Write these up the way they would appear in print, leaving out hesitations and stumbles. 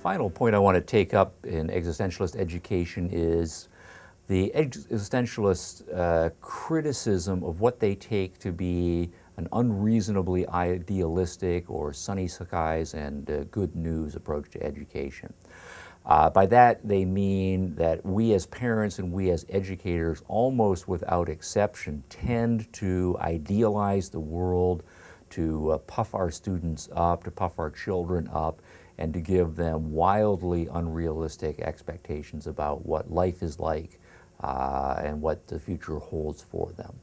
final point I want to take up in existentialist education is the existentialist criticism of what they take to be an unreasonably idealistic or sunny skies and good news approach to education. By that, they mean that we as parents and we as educators, almost without exception, tend to idealize the world, to puff our students up, to puff our children up, and to give them wildly unrealistic expectations about what life is like and what the future holds for them.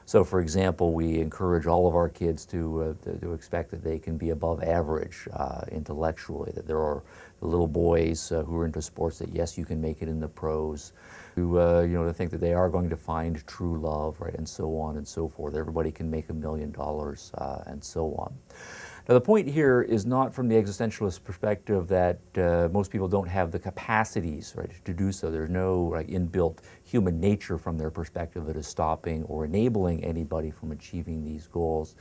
So, for example, we encourage all of our kids to expect that they can be above average intellectually, that there are little boys who are into sports that, yes, you can make it in the pros, to think that they are going to find true love, right, and so on and so forth. Everybody can make $1 million and so on. Now, the point here is not from the existentialist perspective that most people don't have the capacities, right, to do so. There's no inbuilt human nature from their perspective that is stopping or enabling anybody from achieving these goals.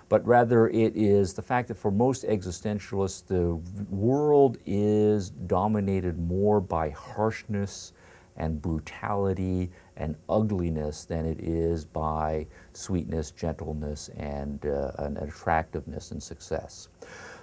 But rather it is the fact that for most existentialists, the world is dominated more by harshness and brutality and ugliness than it is by sweetness, gentleness, and attractiveness and success.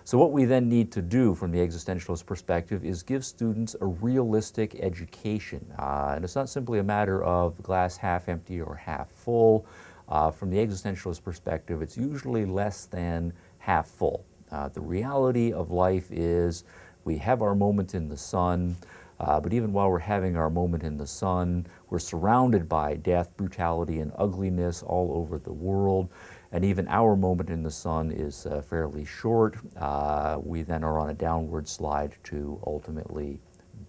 So what we then need to do from the existentialist perspective is give students a realistic education. And it's not simply a matter of glass half empty or half full. From the existentialist perspective, it's usually less than half full. The reality of life is we have our moment in the sun, but even while we're having our moment in the sun, we're surrounded by death, brutality, and ugliness all over the world. And even our moment in the sun is fairly short. We then are on a downward slide to ultimately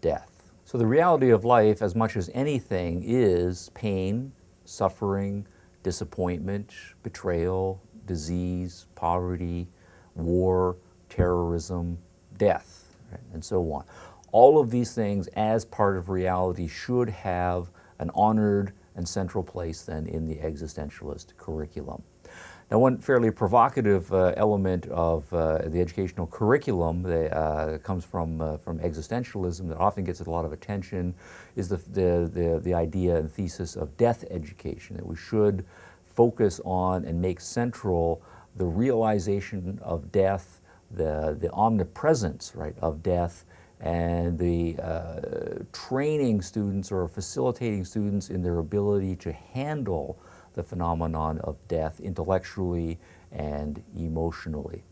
death. So the reality of life, as much as anything, is pain, suffering, disappointment, betrayal, disease, poverty, war, terrorism, death, right, and so on. All of these things, as part of reality, should have an honored and central place then in the existentialist curriculum. Now, one fairly provocative element of the educational curriculum that comes from existentialism that often gets a lot of attention is the idea and thesis of death education, that we should focus on and make central the realization of death, the omnipresence, right, of death, and the training students or facilitating students in their ability to handle the phenomenon of death intellectually and emotionally.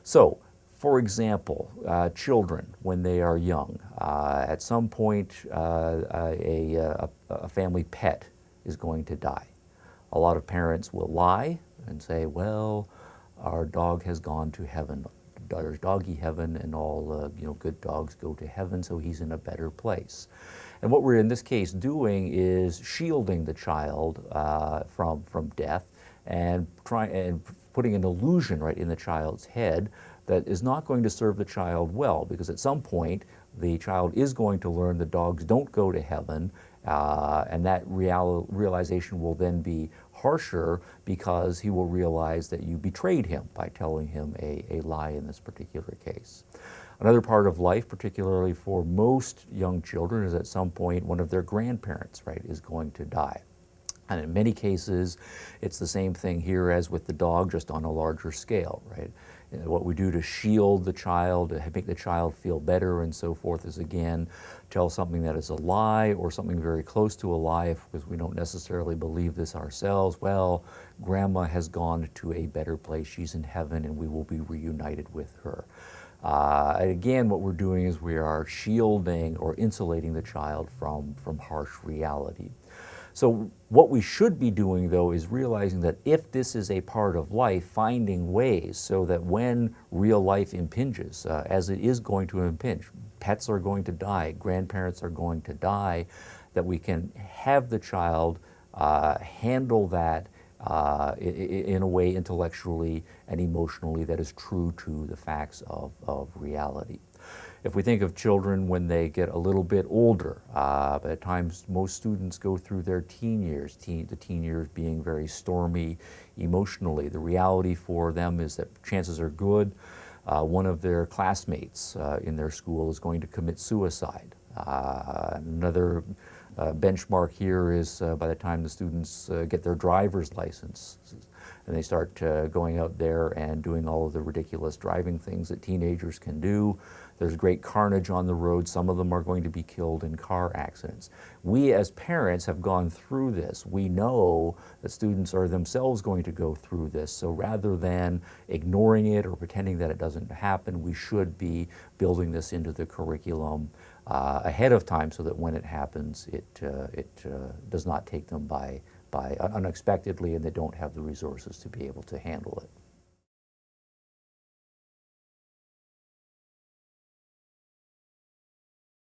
So, for example, children, when they are young, at some point a family pet is going to die. A lot of parents will lie and say, well, our dog has gone to heaven. There's doggy heaven, and all good dogs go to heaven, so he's in a better place. And what we're in this case doing is shielding the child from death and putting an illusion right in the child's head that is not going to serve the child well, because at some point the child is going to learn that dogs don't go to heaven, and that realization will then be harsher because he will realize that you betrayed him by telling him a lie in this particular case. Another part of life, particularly for most young children, is at some point one of their grandparents, right, is going to die. And in many cases, it's the same thing here as with the dog, just on a larger scale, right? What we do to shield the child, to make the child feel better and so forth, is again, tell something that is a lie or something very close to a lie, because we don't necessarily believe this ourselves. Well, grandma has gone to a better place. She's in heaven and we will be reunited with her. And again, what we're doing is we are shielding or insulating the child from harsh reality. So what we should be doing, though, is realizing that if this is a part of life, finding ways so that when real life impinges, as it is going to impinge, pets are going to die, grandparents are going to die, that we can have the child handle that in a way intellectually and emotionally that is true to the facts of reality. If we think of children when they get a little bit older, at times most students go through their teen years, the teen years being very stormy emotionally. The reality for them is that chances are good one of their classmates in their school is going to commit suicide. Another benchmark here is by the time the students get their driver's license and they start going out there and doing all of the ridiculous driving things that teenagers can do. There's great carnage on the road. Some of them are going to be killed in car accidents. We as parents have gone through this. We know that students are themselves going to go through this. So rather than ignoring it or pretending that it doesn't happen, we should be building this into the curriculum ahead of time so that when it happens, it does not take them by unexpectedly, and they don't have the resources to be able to handle it.